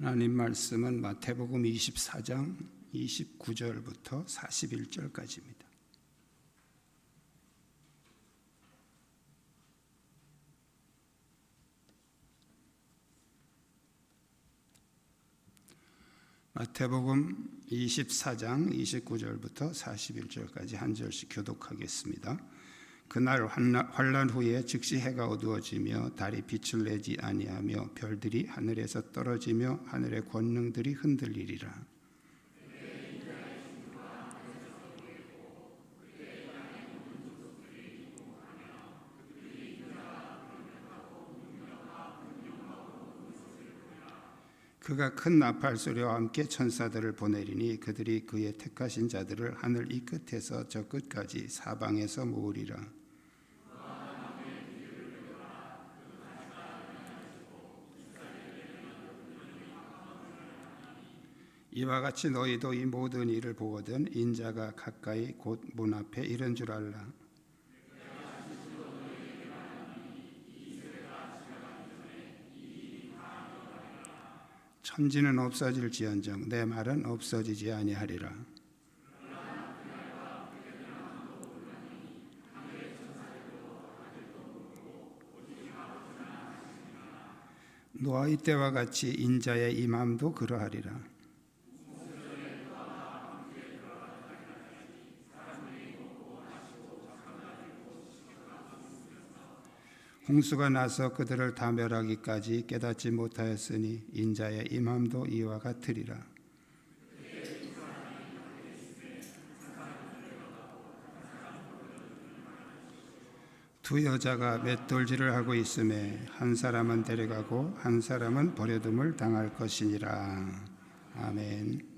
하나님 말씀은 마태복음 24장 29절부터 41절까지입니다. 마태복음 24장 29절부터 41절까지 한 절씩 교독하겠습니다. 그날 환란 후에 즉시 해가 어두워지며 달이 빛을 내지 아니하며 별들이 하늘에서 떨어지며 하늘의 권능들이 흔들리리라. 그가 큰 나팔 소리와 함께 천사들을 보내리니 그들이 그의 택하신 자들을 하늘 이 끝에서 저 끝까지 사방에서 모으리라. 이와 같이 너희도 이 모든 일을 보거든 인자가 가까이 곧 문 앞에 이른 줄 알라. 천지는 없어질지언정 내 말은 없어지지 아니하리라. 노아의 때와 같이 인자의 임함도 그러하리라. 홍수가 나서 그들을 다 멸하기까지 깨닫지 못하였으니 인자의 임함도 이와 같으리라. 두 여자가 맷돌질을 하고 있음에 한 사람은 데려가고 한 사람은 버려둠을 당할 것이니라. 아멘.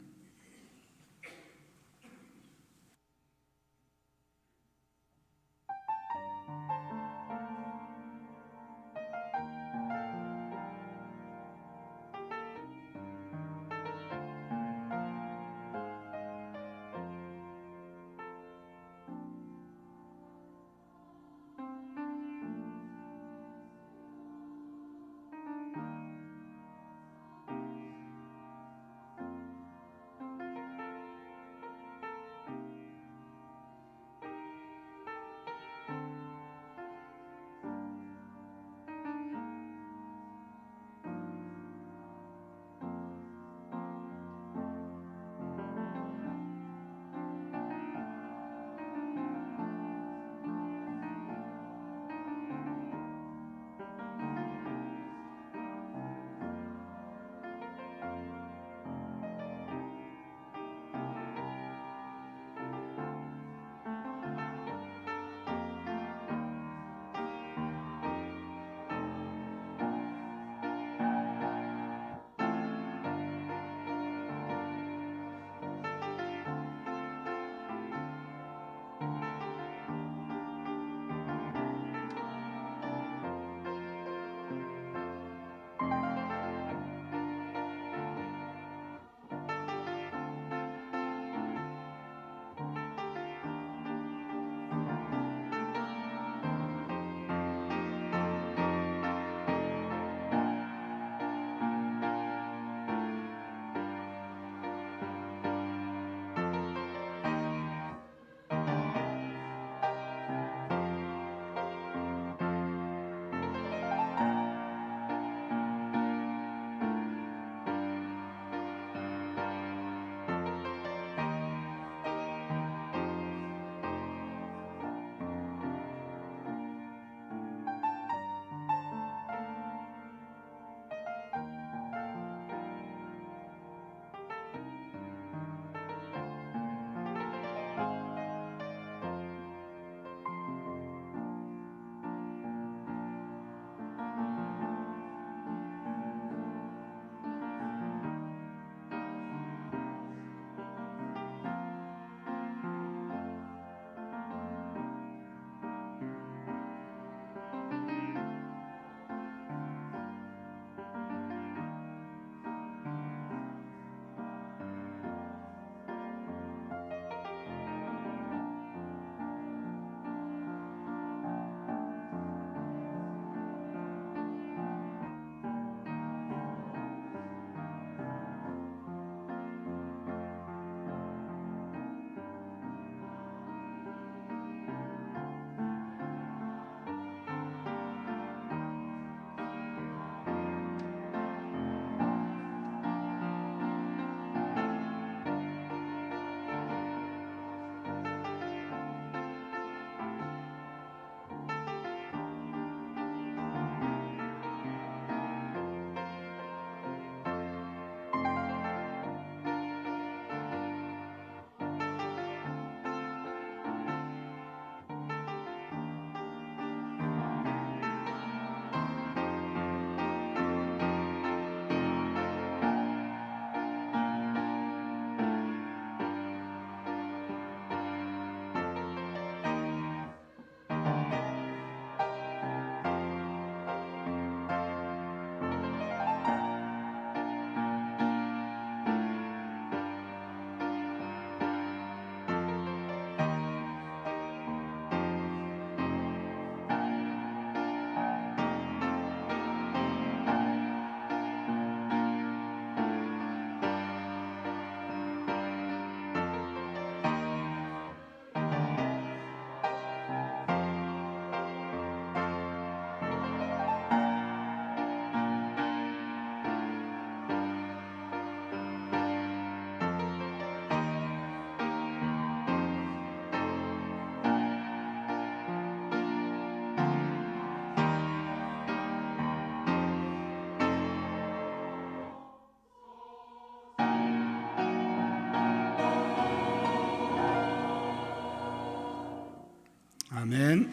아멘.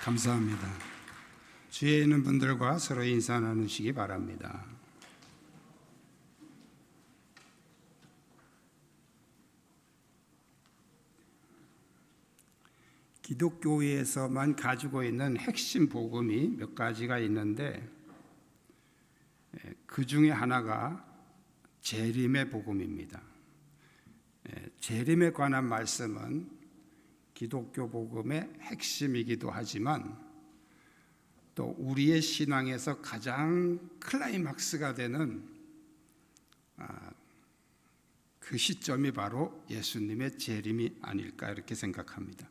감사합니다. 주위에 있는 분들과 서로 인사 나누시기 바랍니다. 기독교에서만 가지고 있는 핵심 복음이 몇 가지가 있는데 그 중에 하나가 재림의 복음입니다. 재림에 관한 말씀은 기독교 복음의 핵심이기도 하지만 또 우리의 신앙에서 가장 클라이막스가 되는 그 시점이 바로 예수님의 재림이 아닐까 이렇게 생각합니다.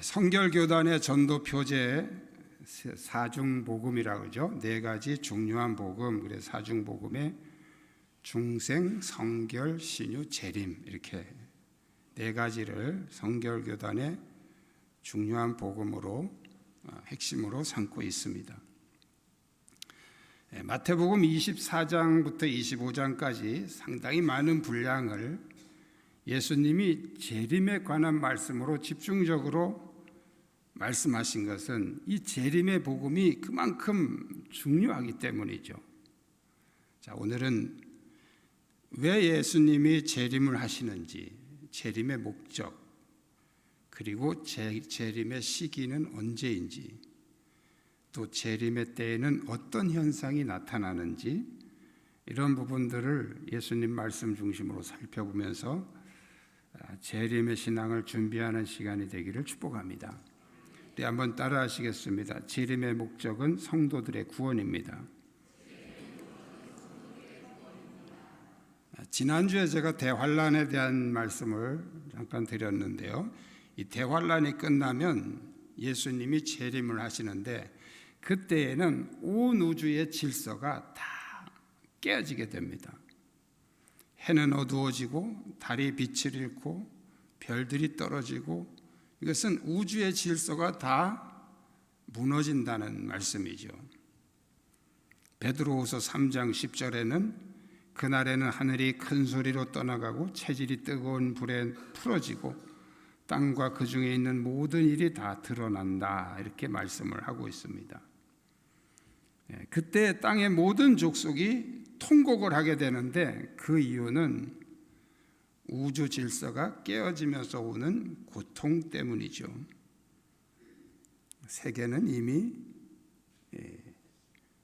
성결교단의 전도 표제 사중복음이라고 그러죠. 네 가지 중요한 복음, 그래서 사중복음에 중생, 성결, 신유, 재림 이렇게 네 가지를 성결교단의 중요한 복음으로 핵심으로 삼고 있습니다. 마태복음 24장부터 25장까지 상당히 많은 분량을 예수님이 재림에 관한 말씀으로 집중적으로 말씀하신 것은 이 재림의 복음이 그만큼 중요하기 때문이죠. 자, 오늘은 왜 예수님이 재림을 하시는지, 재림의 목적, 그리고 재림의 시기는 언제인지, 또 재림의 때에는 어떤 현상이 나타나는지 이런 부분들을 예수님 말씀 중심으로 살펴보면서 재림의 신앙을 준비하는 시간이 되기를 축복합니다. 우리 한번 따라하시겠습니다. 재림의 목적은 성도들의 구원입니다. 지난주에 제가 대환란에 대한 말씀을 잠깐 드렸는데요. 이 대환란이 끝나면 예수님이 재림을 하시는데 그때에는 온 우주의 질서가 다 깨어지게 됩니다. 해는 어두워지고 달이 빛을 잃고 별들이 떨어지고 이것은 우주의 질서가 다 무너진다는 말씀이죠. 베드로후서 3장 10절에는 그날에는 하늘이 큰 소리로 떠나가고 체질이 뜨거운 불에 풀어지고 땅과 그 중에 있는 모든 일이 다 드러난다 이렇게 말씀을 하고 있습니다. 그때 땅의 모든 족속이 통곡을 하게 되는데 그 이유는 우주 질서가 깨어지면서 오는 고통 때문이죠. 세계는 이미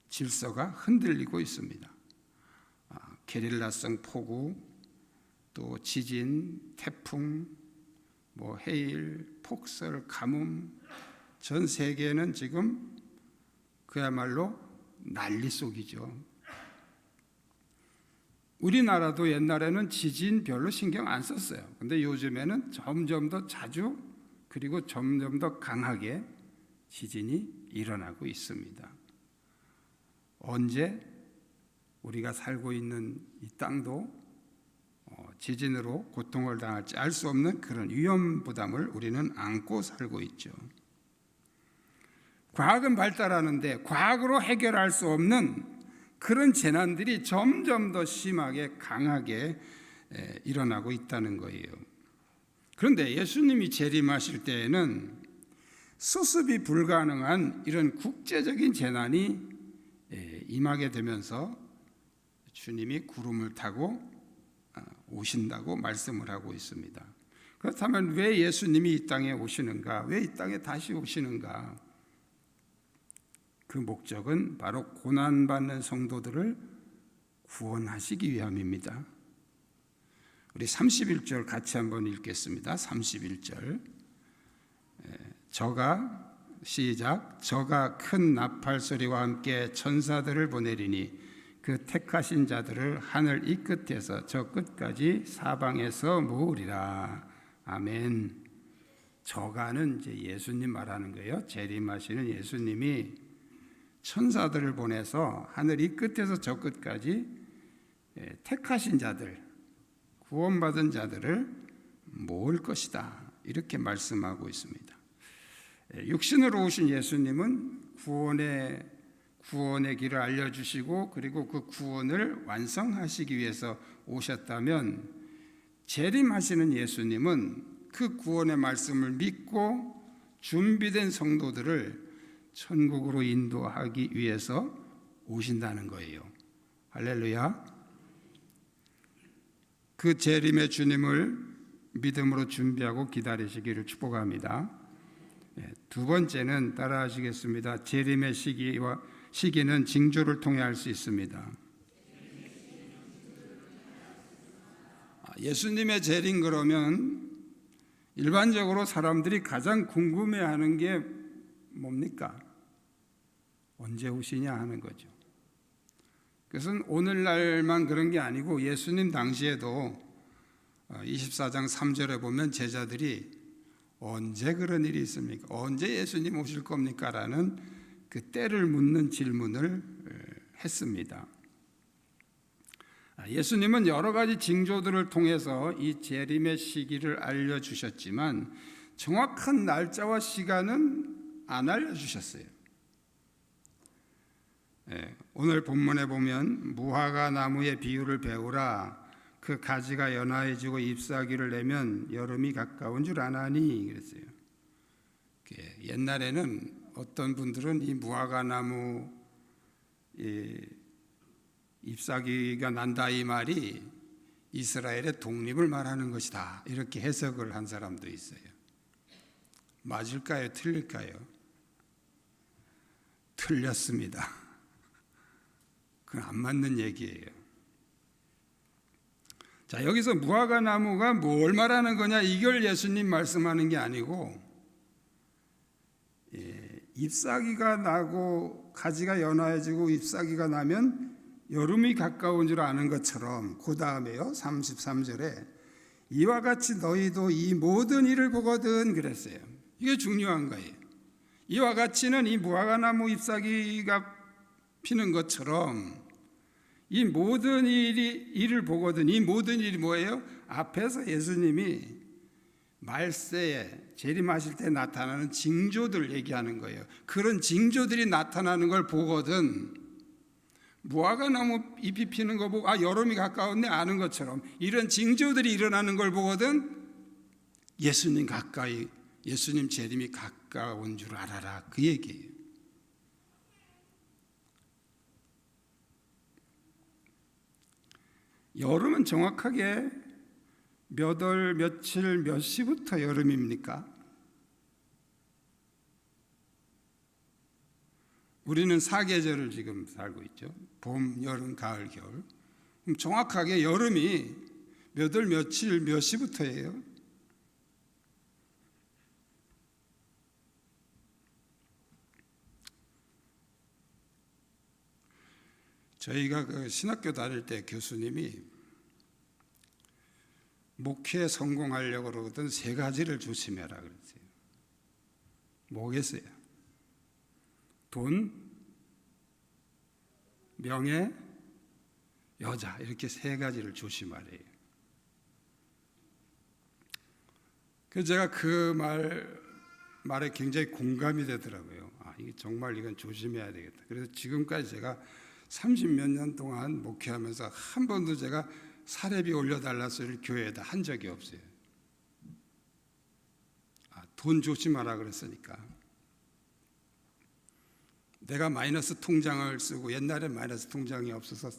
질서가 흔들리고 있습니다. 게릴라성 폭우, 또 지진, 태풍, 해일, 폭설, 가뭄, 전 세계는 지금 그야말로 난리 속이죠. 우리나라도 옛날에는 지진 별로 신경 안 썼어요. 근데 요즘에는 점점 더 자주 그리고 점점 더 강하게 지진이 일어나고 있습니다. 언제 우리가 살고 있는 이 땅도 지진으로 고통을 당할지 알 수 없는 그런 위험 부담을 우리는 안고 살고 있죠. 과학은 발달하는데 과학으로 해결할 수 없는 그런 재난들이 점점 더 심하게 강하게 일어나고 있다는 거예요. 그런데 예수님이 재림하실 때에는 수습이 불가능한 이런 국제적인 재난이 임하게 되면서 주님이 구름을 타고 오신다고 말씀을 하고 있습니다. 그렇다면 왜 예수님이 이 땅에 오시는가? 왜 이 땅에 다시 오시는가? 그 목적은 바로 고난받는 성도들을 구원하시기 위함입니다. 우리 31절 같이 한번 읽겠습니다. 31절 저가 큰 나팔 소리와 함께 천사들을 보내리니 그 택하신 자들을 하늘 이 끝에서 저 끝까지 사방에서 모으리라. 아멘. 저가는 이제 예수님 말하는 거예요. 재림하시는 예수님이 천사들을 보내서 하늘 이 끝에서 저 끝까지 택하신 자들, 구원받은 자들을 모을 것이다. 이렇게 말씀하고 있습니다. 육신으로 오신 예수님은 구원의 길을 알려주시고 그리고 그 구원을 완성하시기 위해서 오셨다면 재림하시는 예수님은 그 구원의 말씀을 믿고 준비된 성도들을 천국으로 인도하기 위해서 오신다는 거예요. 할렐루야. 그 재림의 주님을 믿음으로 준비하고 기다리시기를 축복합니다. 두 번째는 따라하시겠습니다. 재림의 시기는 징조를 통해 알 수 있습니다. 예수님의 재림 그러면 일반적으로 사람들이 가장 궁금해하는 게 뭡니까? 언제 오시냐 하는 거죠. 그것은 오늘날만 그런 게 아니고 예수님 당시에도 24장 3절에 보면 제자들이 언제 그런 일이 있습니까? 언제 예수님 오실 겁니까? 라는 그 때를 묻는 질문을 했습니다. 예수님은 여러 가지 징조들을 통해서 이 재림의 시기를 알려주셨지만 정확한 날짜와 시간은 안 알려주셨어요. 오늘 본문에 보면 무화과 나무의 비유를 배우라. 그 가지가 연화해지고 잎사귀를 내면 여름이 가까운 줄 아나니 그랬어요. 옛날에는 어떤 분들은 이 무화과 나무 잎사귀가 난다 이 말이 이스라엘의 독립을 말하는 것이다 이렇게 해석을 한 사람도 있어요. 맞을까요? 틀릴까요? 틀렸습니다. 그건 안 맞는 얘기예요. 자, 여기서 무화과 나무가 뭘 말하는 거냐? 이걸 예수님 말씀하는 게 아니고 잎사귀가 나고 가지가 연화해지고 잎사귀가 나면 여름이 가까운 줄 아는 것처럼 그 다음에요 33절에 이와 같이 너희도 이 모든 일을 보거든 그랬어요. 이게 중요한 거예요. 이와 같이는 이 무화과 나무 잎사귀가 피는 것처럼 이 모든 일을 보거든. 이 모든 일이 뭐예요? 앞에서 예수님이 말세에 재림하실 때 나타나는 징조들 얘기하는 거예요. 그런 징조들이 나타나는 걸 보거든. 무화과 나무 잎이 피는 거 보고 여름이 가까웠네 아는 것처럼 이런 징조들이 일어나는 걸 보거든 예수님 재림이 가까운 줄 알아라 그 얘기예요. 여름은 정확하게 몇 월, 며칠, 몇 시부터 여름입니까? 우리는 사계절을 지금 살고 있죠. 봄, 여름, 가을, 겨울. 그럼 정확하게 여름이 몇 월, 며칠, 몇 시부터예요? 저희가 그 신학교 다닐 때 교수님이 목회에 성공하려고 그러거든 세 가지를 조심해라 그랬어요. 뭐겠어요? 돈, 명예, 여자 이렇게 세 가지를 조심하래요. 그래서 제가 그 말에 굉장히 공감이 되더라고요. 이게 정말 이건 조심해야 되겠다. 그래서 지금까지 제가 30몇 년 동안 목회하면서 한 번도 제가 사례비 올려달라 소리를 교회에다 한 적이 없어요. 돈 조심하라 그랬으니까. 내가 마이너스 통장을 쓰고 옛날에 마이너스 통장이 없어서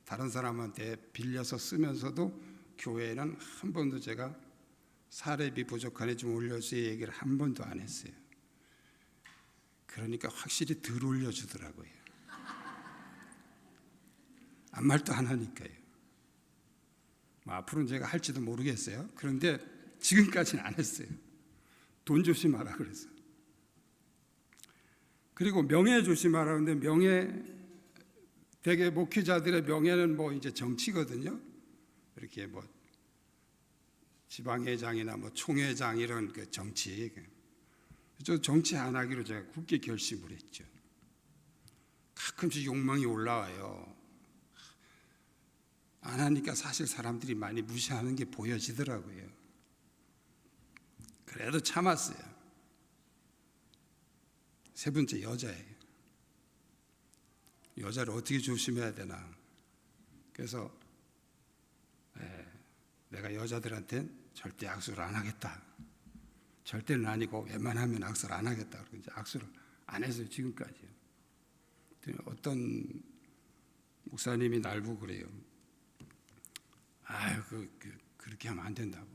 다른 사람한테 빌려서 쓰면서도 교회에는 한 번도 제가 사례비 부족하니 좀 올려주세요 얘기를 한 번도 안 했어요. 그러니까 확실히 덜 올려주더라고요. 아무 말도 안 하니까요. 앞으로는 제가 할지도 모르겠어요. 그런데 지금까지는 안 했어요. 돈 조심하라 그래서. 그리고 명예 조심하라 근데 대개 목회자들의 명예는 이제 정치거든요. 이렇게 지방회장이나 총회장 이런 그 정치. 저 정치 안 하기로 제가 굳게 결심을 했죠. 가끔씩 욕망이 올라와요. 안 하니까 사실 사람들이 많이 무시하는 게 보여지더라고요. 그래도 참았어요. 세 번째 여자예요. 여자를 어떻게 조심해야 되나. 그래서 내가 여자들한테 절대 악수를 안 하겠다. 절대는 아니고 웬만하면 악수를 안 하겠다. 그러고 이제 악수를 안 했어요, 지금까지요. 어떤 목사님이 날 보고 그래요. 아유, 그렇게 하면 안 된다고.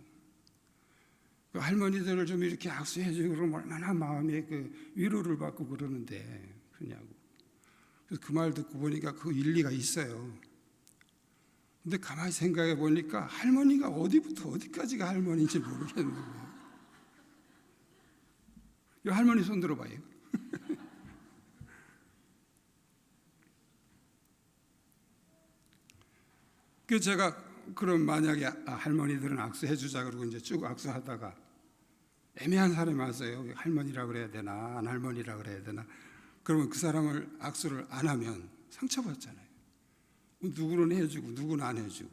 그 할머니들을 좀 이렇게 악수해주고 그러면 얼마나 마음에 위로를 받고 그러는데 그러냐고. 그래서 그 말 듣고 보니까 그 일리가 있어요. 근데 가만히 생각해 보니까 할머니가 어디부터 어디까지가 할머니인지 모르겠는 거예요. 이 할머니 손 들어봐요. 그 제가 그럼 만약에 할머니들은 악수해 주자 그러고 이제 쭉 악수하다가 애매한 사람이 왔어요. 할머니라 그래야 되나 안 할머니라 그래야 되나. 그러면 그 사람을 악수를 안 하면 상처받잖아요. 누구는 해주고 누구는 안 해주고.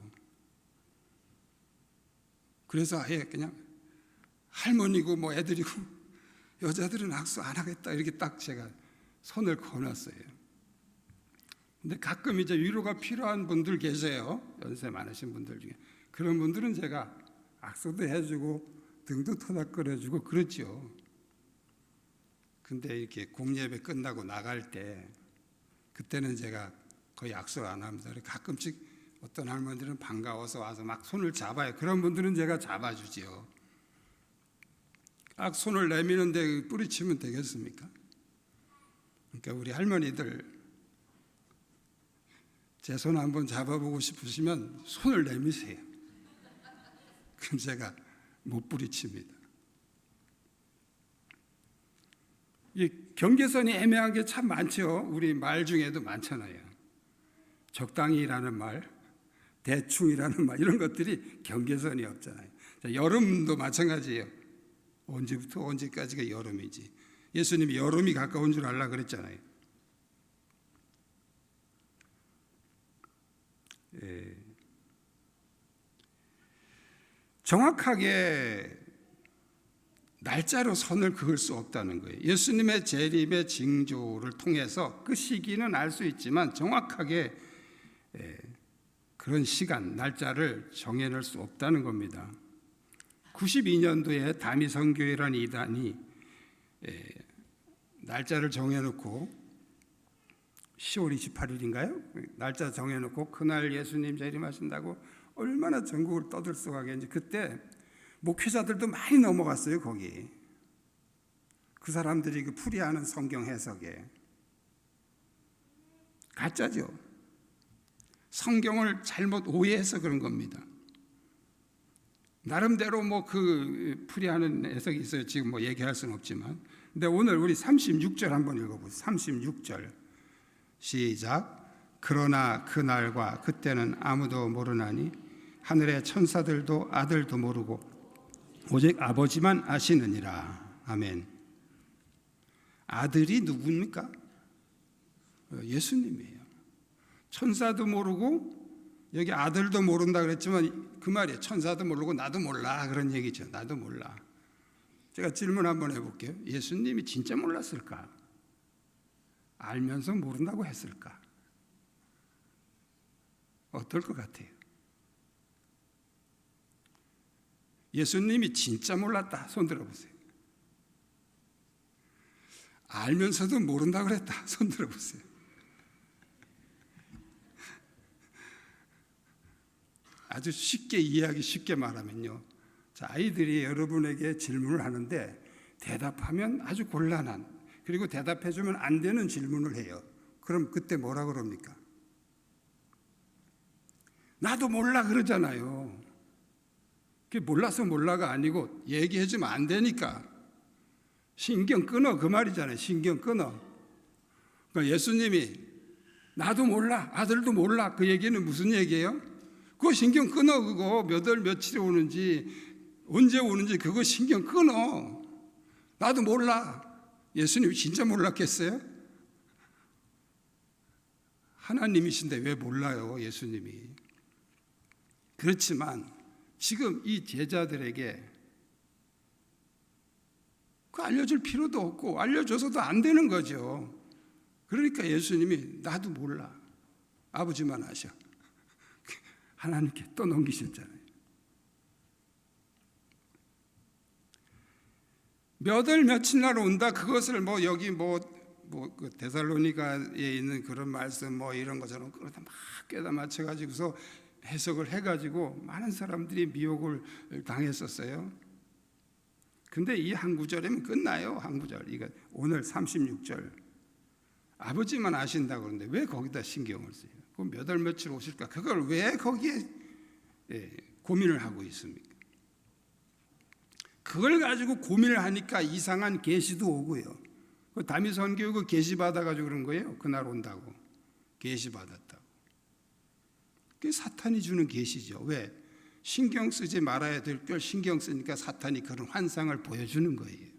그래서 아예 그냥 할머니고 뭐 애들이고 여자들은 악수 안 하겠다 이렇게 딱 제가 손을 거놨어요. 근데 가끔 이제 위로가 필요한 분들 계세요. 연세 많으신 분들 중에. 그런 분들은 제가 악수도 해주고 등도 토닥거려주고 그렇죠. 근데 이렇게 공예배 끝나고 나갈 때 그때는 제가 거의 악수를 안 합니다. 가끔씩 어떤 할머니들은 반가워서 와서 막 손을 잡아요. 그런 분들은 제가 잡아주지요. 손을 내미는데 뿌리치면 되겠습니까? 그러니까 우리 할머니들 제 손 한번 잡아보고 싶으시면 손을 내미세요. 그럼 제가 못 부딪힙니다. 이 경계선이 애매한 게 참 많죠. 우리 말 중에도 많잖아요. 적당히라는 말, 대충이라는 말 이런 것들이 경계선이 없잖아요. 자, 여름도 마찬가지예요. 언제부터 언제까지가 여름이지. 예수님이 여름이 가까운 줄 알라 그랬잖아요. 정확하게 날짜로 선을 그을 수 없다는 거예요. 예수님의 재림의 징조를 통해서 그 시기는 알 수 있지만 정확하게 그런 시간, 날짜를 정해낼 수 없다는 겁니다. 92년도에 다미선교회라는 이단이 날짜를 정해놓고 10월 28일인가요? 날짜 정해놓고 그날 예수님 재림하신다고 얼마나 전국을 떠들썩하게 했는지. 그때 목회자들도 많이 넘어갔어요. 거기 그 사람들이 그 풀이하는 성경 해석에 가짜죠. 성경을 잘못 오해해서 그런 겁니다. 나름대로 뭐 그 풀이하는 해석이 있어요. 지금 뭐 얘기할 수는 없지만. 근데 오늘 우리 36절 한번 읽어보세요. 36절 시작. 그러나 그날과 그때는 아무도 모르나니 하늘의 천사들도 아들도 모르고 오직 아버지만 아시느니라. 아멘. 아들이 누굽니까? 예수님이에요. 천사도 모르고 여기 아들도 모른다 그랬지만 그 말이에요. 천사도 모르고 나도 몰라 그런 얘기죠. 나도 몰라. 제가 질문 한번 해볼게요. 예수님이 진짜 몰랐을까? 알면서 모른다고 했을까? 어떨 것 같아요? 예수님이 진짜 몰랐다. 손 들어보세요. 알면서도 모른다 그랬다. 손 들어보세요. 아주 쉽게 이해하기 쉽게 말하면요. 자, 아이들이 여러분에게 질문을 하는데 대답하면 아주 곤란한, 그리고 대답해주면 안 되는 질문을 해요. 그럼 그때 뭐라 그럽니까? 나도 몰라 그러잖아요. 그게 몰라서 몰라가 아니고 얘기해주면 안 되니까 신경 끊어 그 말이잖아요. 신경 끊어. 그러니까 예수님이 나도 몰라 아들도 몰라 그 얘기는 무슨 얘기예요? 그거 신경 끊어. 그거 몇 월 며칠에 오는지 언제 오는지 그거 신경 끊어. 나도 몰라. 예수님이 진짜 몰랐겠어요? 하나님이신데 왜 몰라요 예수님이. 그렇지만 지금 이 제자들에게 그 알려줄 필요도 없고 알려줘서도 안 되는 거죠. 그러니까 예수님이 나도 몰라 아버지만 아셔. 하나님께 또 넘기셨잖아요. 몇 월 며칠 날 온다. 그것을 뭐 여기 그 데살로니가에 있는 그런 말씀 뭐 이런 것처럼 그러다 막 꿰다 맞춰가지고서 해석을 해가지고 많은 사람들이 미혹을 당했었어요. 근데 이 한 구절이면 끝나요. 한 구절. 이거 오늘 36절. 아버지만 아신다고 그러는데 왜 거기다 신경을 써요? 그럼 몇 월 며칠 오실까? 그걸 왜 거기에 고민을 하고 있습니까? 그걸 가지고 고민을 하니까 이상한 계시도 오고요. 그 다미 선교육 계시 받아가지고 그런 거예요. 그날 온다고 계시 받았다고. 그게 사탄이 주는 계시죠. 왜? 신경 쓰지 말아야 될 걸 신경 쓰니까 사탄이 그런 환상을 보여주는 거예요.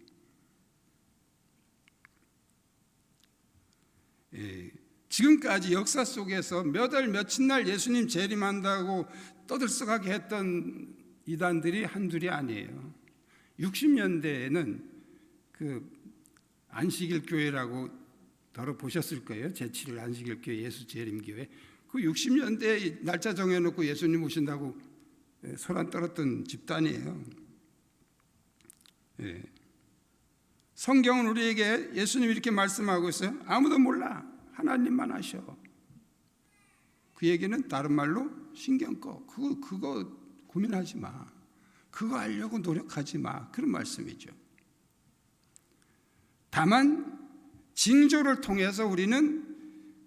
지금까지 역사 속에서 몇 월 며칠 날 예수님 재림한다고 떠들썩하게 했던 이단들이 한둘이 아니에요. 60년대에는 그 안식일 교회라고 들어보셨을 거예요. 제7일 안식일 교회 예수 재림교회. 그 60년대에 날짜 정해놓고 예수님 오신다고 소란 떨었던 집단이에요. 성경은 우리에게 예수님이 이렇게 말씀하고 있어요. 아무도 몰라. 하나님만 아셔. 그 얘기는 다른 말로 신경 꺼. 그거 고민하지 마. 그거 알려고 노력하지 마. 그런 말씀이죠. 다만 징조를 통해서 우리는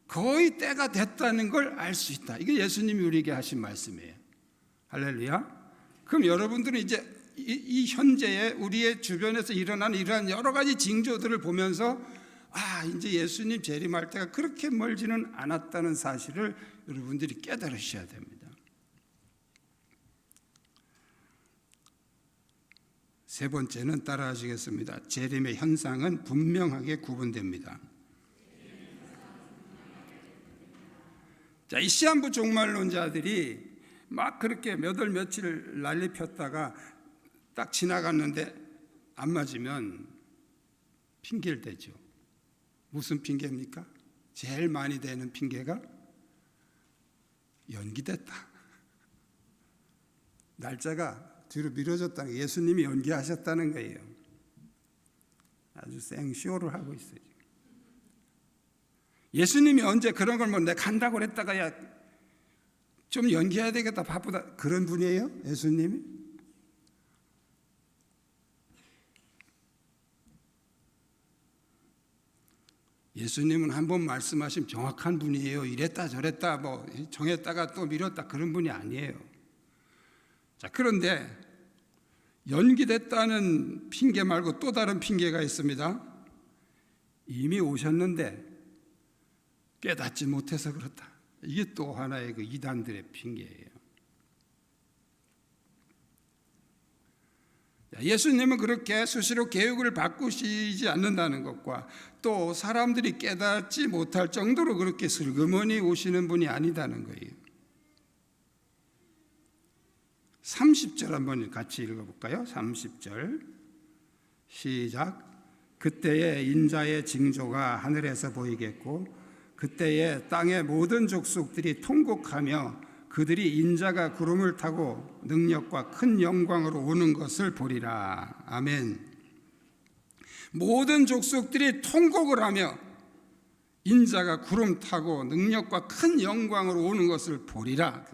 거의 때가 됐다는 걸 알 수 있다. 이게 예수님이 우리에게 하신 말씀이에요. 할렐루야. 그럼 여러분들은 이제 이 현재의 우리의 주변에서 일어나는 이러한 여러 가지 징조들을 보면서 이제 예수님 재림할 때가 그렇게 멀지는 않았다는 사실을 여러분들이 깨달으셔야 됩니다. 세 번째는 따라하시겠습니다. 재림의 현상은 분명하게 구분됩니다. 자, 이 시한부 종말론자들이 막 그렇게 몇 월 며칠 난리 폈다가 딱 지나갔는데 안 맞으면 핑계를 대죠. 무슨 핑계입니까? 제일 많이 대는 핑계가 연기됐다. 날짜가 뒤로 미뤄졌다는 거예요. 예수님이 연기하셨다는 거예요. 아주 생쇼를 하고 있어요. 예수님이 언제 그런 걸 내가 간다고 그랬다가 좀 연기해야 되겠다 바쁘다 그런 분이에요? 예수님이? 예수님은 한 번 말씀하시면 정확한 분이에요. 이랬다 저랬다 정했다가 또 미뤘다 그런 분이 아니에요. 자, 그런데 연기됐다는 핑계 말고 또 다른 핑계가 있습니다. 이미 오셨는데 깨닫지 못해서 그렇다. 이게 또 하나의 그 이단들의 핑계예요. 예수님은 그렇게 수시로 계획을 바꾸시지 않는다는 것과 또 사람들이 깨닫지 못할 정도로 그렇게 슬그머니 오시는 분이 아니다는 거예요. 30절 한번 같이 읽어볼까요? 30절 시작. 그때에 인자의 징조가 하늘에서 보이겠고 그때에 땅의 모든 족속들이 통곡하며 그들이 인자가 구름을 타고 능력과 큰 영광으로 오는 것을 보리라. 아멘. 모든 족속들이 통곡을 하며 인자가 구름 타고 능력과 큰 영광으로 오는 것을 보리라.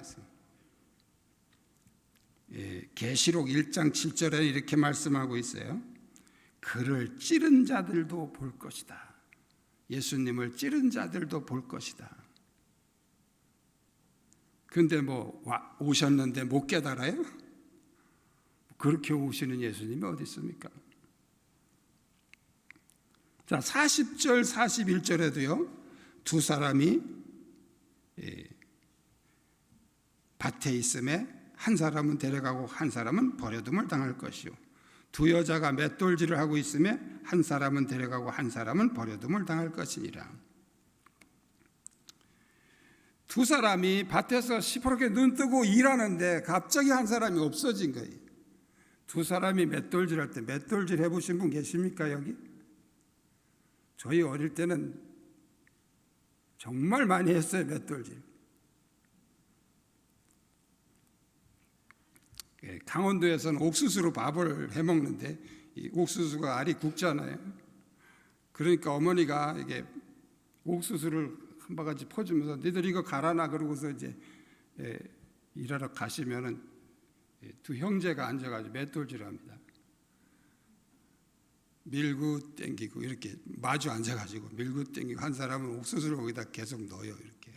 계시록 1장 7절에 이렇게 말씀하고 있어요. 그를 찌른 자들도 볼 것이다. 예수님을 찌른 자들도 볼 것이다. 그런데 오셨는데 못 깨달아요? 그렇게 오시는 예수님이 어디 있습니까? 자, 40절 41절에도요 두 사람이 밭에 있음에 한 사람은 데려가고 한 사람은 버려둠을 당할 것이요 두 여자가 맷돌질을 하고 있음에 한 사람은 데려가고 한 사람은 버려둠을 당할 것이니라. 두 사람이 밭에서 시퍼렇게 눈 뜨고 일하는데 갑자기 한 사람이 없어진 거예요. 두 사람이 맷돌질 할 때 맷돌질 해보신 분 계십니까 여기? 저희 어릴 때는 정말 많이 했어요. 맷돌질. 강원도에서는 옥수수로 밥을 해먹는데 이 옥수수가 알이 굵잖아요. 그러니까 어머니가 이게 옥수수를 한 바가지 퍼주면서 너희들 이거 갈아놔 그러고서 이제 일하러 가시면은 두 형제가 앉아가지고 맷돌질합니다. 밀고 땡기고 이렇게 마주 앉아가지고 밀고 땡기고, 한 사람은 옥수수를 거기다 계속 넣어요. 이렇게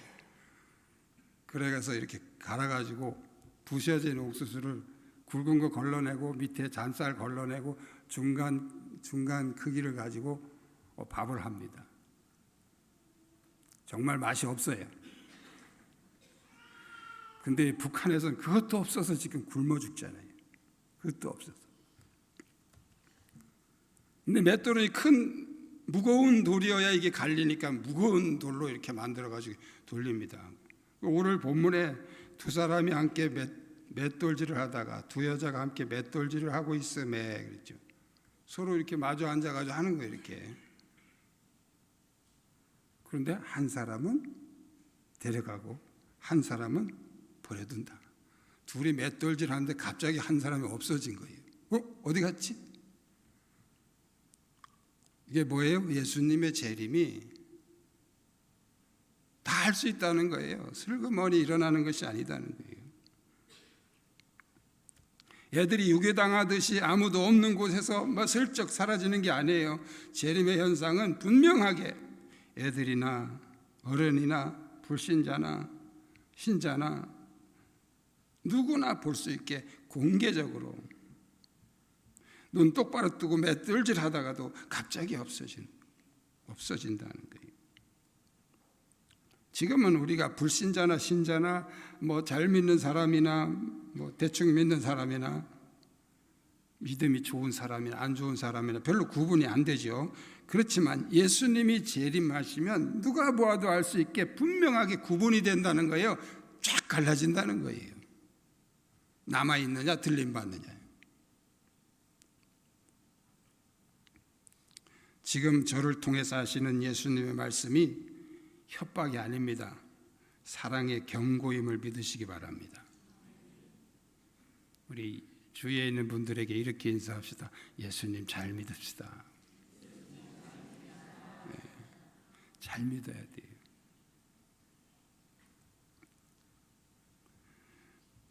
그래서 이렇게 갈아가지고 부셔진 옥수수를 굵은 거 걸러내고 밑에 잔살 걸러내고 중간 크기를 가지고 밥을 합니다. 정말 맛이 없어요. 근데 북한에서는 그것도 없어서 지금 굶어 죽잖아요. 그것도 없어서. 근데 맷돌이 큰 무거운 돌이어야 이게 갈리니까 무거운 돌로 이렇게 만들어가지고 돌립니다. 오늘 본문에 두 사람이 함께 맷돌질을 하다가 두 여자가 함께 맷돌질을 하고 있음에 그랬죠. 서로 이렇게 마주 앉아가지고 하는 거예요. 이렇게. 그런데 한 사람은 데려가고 한 사람은 버려둔다. 둘이 맷돌질 하는데 갑자기 한 사람이 없어진 거예요. 어디 갔지? 이게 뭐예요? 예수님의 재림이 다 할 수 있다는 거예요. 슬그머니 일어나는 것이 아니다는 거예요. 애들이 유괴당하듯이 아무도 없는 곳에서 슬쩍 사라지는 게 아니에요. 재림의 현상은 분명하게 애들이나 어른이나 불신자나 신자나 누구나 볼 수 있게 공개적으로 눈 똑바로 뜨고 맷돌질 하다가도 갑자기 없어진다는 거예요. 지금은 우리가 불신자나 신자나 잘 믿는 사람이나 대충 믿는 사람이나 믿음이 좋은 사람이나 안 좋은 사람이나 별로 구분이 안 되죠. 그렇지만 예수님이 재림하시면 누가 보아도 알 수 있게 분명하게 구분이 된다는 거예요. 쫙 갈라진다는 거예요. 남아있느냐 들림받느냐. 지금 저를 통해서 하시는 예수님의 말씀이 협박이 아닙니다. 사랑의 경고임을 믿으시기 바랍니다. 우리 주위에 있는 분들에게 이렇게 인사합시다. 예수님 잘 믿읍시다. 네, 잘 믿어야 돼요.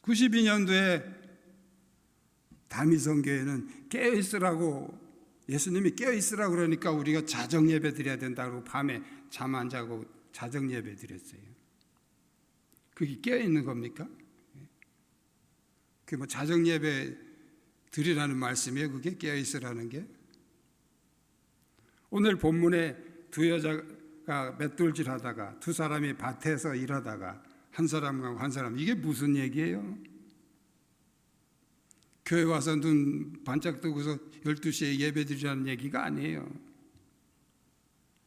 92년도에 다미성교회는 깨어있으라고, 예수님이 깨어있으라고 그러니까 우리가 자정예배 드려야 된다고 밤에 잠 안 자고 자정예배 드렸어요. 그게 깨어있는 겁니까? 그게 자정예배 드리라는 말씀이에요. 그게 깨어있으라는 게. 오늘 본문에 두 여자가 맷돌질 하다가 두 사람이 밭에서 일하다가 한 사람과 한 사람, 이게 무슨 얘기예요? 교회 와서 눈 반짝 뜨고서 12시에 예배 드리라는 얘기가 아니에요.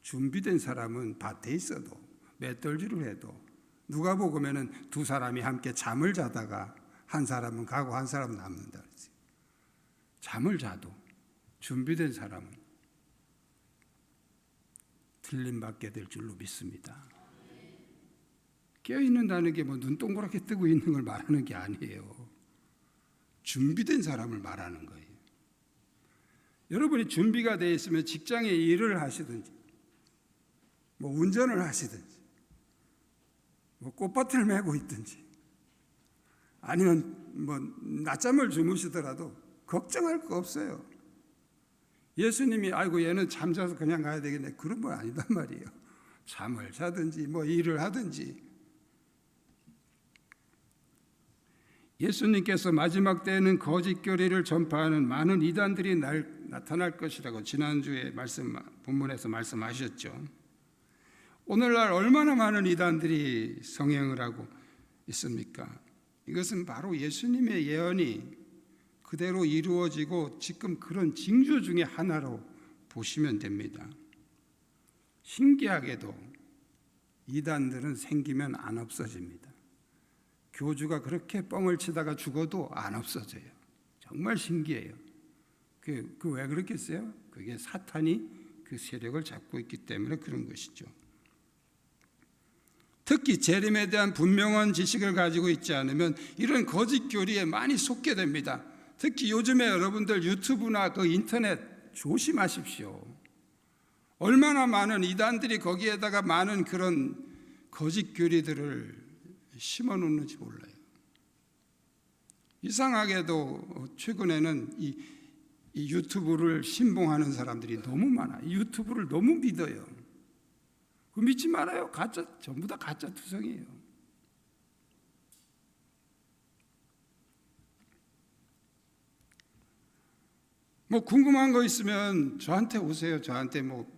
준비된 사람은 밭에 있어도 맷돌질을 해도 누가 보면은 두 사람이 함께 잠을 자다가 한 사람은 가고 한 사람은 남는다 그랬어요. 잠을 자도 준비된 사람은 틀림받게 될 줄로 믿습니다. 깨어있는다는 게 눈 동그랗게 뜨고 있는 걸 말하는 게 아니에요. 준비된 사람을 말하는 거예요. 여러분이 준비가 되어 있으면 직장에 일을 하시든지 운전을 하시든지 꽃밭을 메고 있든지 아니면 낮잠을 주무시더라도 걱정할 거 없어요. 예수님이 아이고 얘는 잠자서 그냥 가야 되겠네, 그런 건 아니단 말이에요. 잠을 자든지 일을 하든지. 예수님께서 마지막 때에는 거짓 교리를 전파하는 많은 이단들이 나타날 것이라고 지난주에 본문에서 말씀하셨죠. 오늘날 얼마나 많은 이단들이 성행을 하고 있습니까? 이것은 바로 예수님의 예언이 그대로 이루어지고 지금 그런 징조 중에 하나로 보시면 됩니다. 신기하게도 이단들은 생기면 안 없어집니다. 교주가 그렇게 뻥을 치다가 죽어도 안 없어져요. 정말 신기해요. 그 왜 그렇겠어요? 그게 사탄이 그 세력을 잡고 있기 때문에 그런 것이죠. 특히 재림에 대한 분명한 지식을 가지고 있지 않으면 이런 거짓 교리에 많이 속게 됩니다. 특히 요즘에 여러분들 유튜브나 그 인터넷 조심하십시오. 얼마나 많은 이단들이 거기에다가 많은 그런 거짓 교리들을 심어 놓는지 몰라요. 이상하게도 최근에는 이 유튜브를 신봉하는 사람들이 너무 많아요. 유튜브를 너무 믿어요. 그 믿지 말아요. 가짜, 전부 다 가짜 투성이에요. 뭐 궁금한 거 있으면 저한테 오세요. 저한테 뭐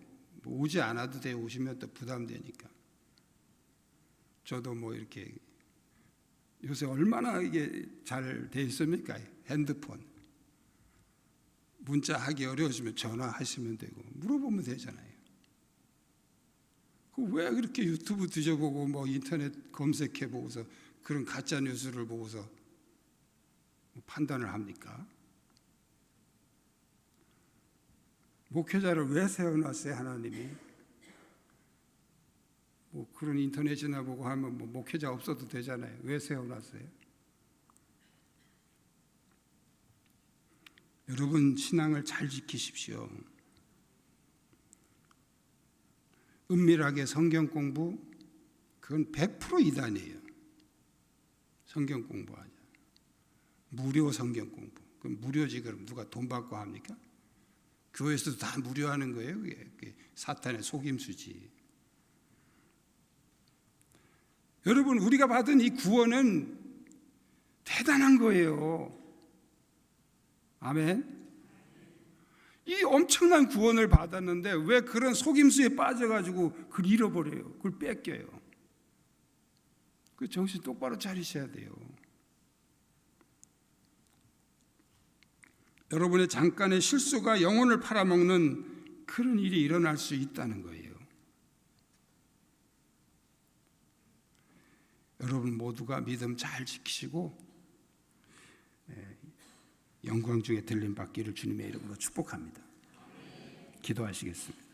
오지 않아도 돼요. 오시면 또 부담되니까. 저도 뭐 이렇게 요새 얼마나 이게 잘 돼 있습니까? 핸드폰. 문자 하기 어려우시면 전화하시면 되고 물어보면 되잖아요. 왜 그렇게 유튜브 뒤져보고 뭐 인터넷 검색해 보고서 그런 가짜 뉴스를 보고서 판단을 합니까? 목회자를 왜 세워놨어요, 하나님이? 뭐 그런 인터넷이나 보고 하면 뭐 목회자 없어도 되잖아요. 왜 세워놨어요? 여러분 신앙을 잘 지키십시오. 은밀하게 성경 공부, 그건 100% 이단이에요. 성경 공부하자. 무료 성경 공부. 그럼 무료지 그럼 누가 돈 받고 합니까? 교회에서도 다 무료하는 거예요. 그게 사탄의 속임수지. 여러분 우리가 받은 이 구원은 대단한 거예요. 아멘. 이 엄청난 구원을 받았는데 왜 그런 속임수에 빠져가지고 그걸 잃어버려요. 그걸 뺏겨요. 그 정신 똑바로 차리셔야 돼요. 여러분의 잠깐의 실수가 영혼을 팔아먹는 그런 일이 일어날 수 있다는 거예요. 여러분 모두가 믿음 잘 지키시고 영광 중에 들림 받기를 주님의 이름으로 축복합니다. 기도하시겠습니다.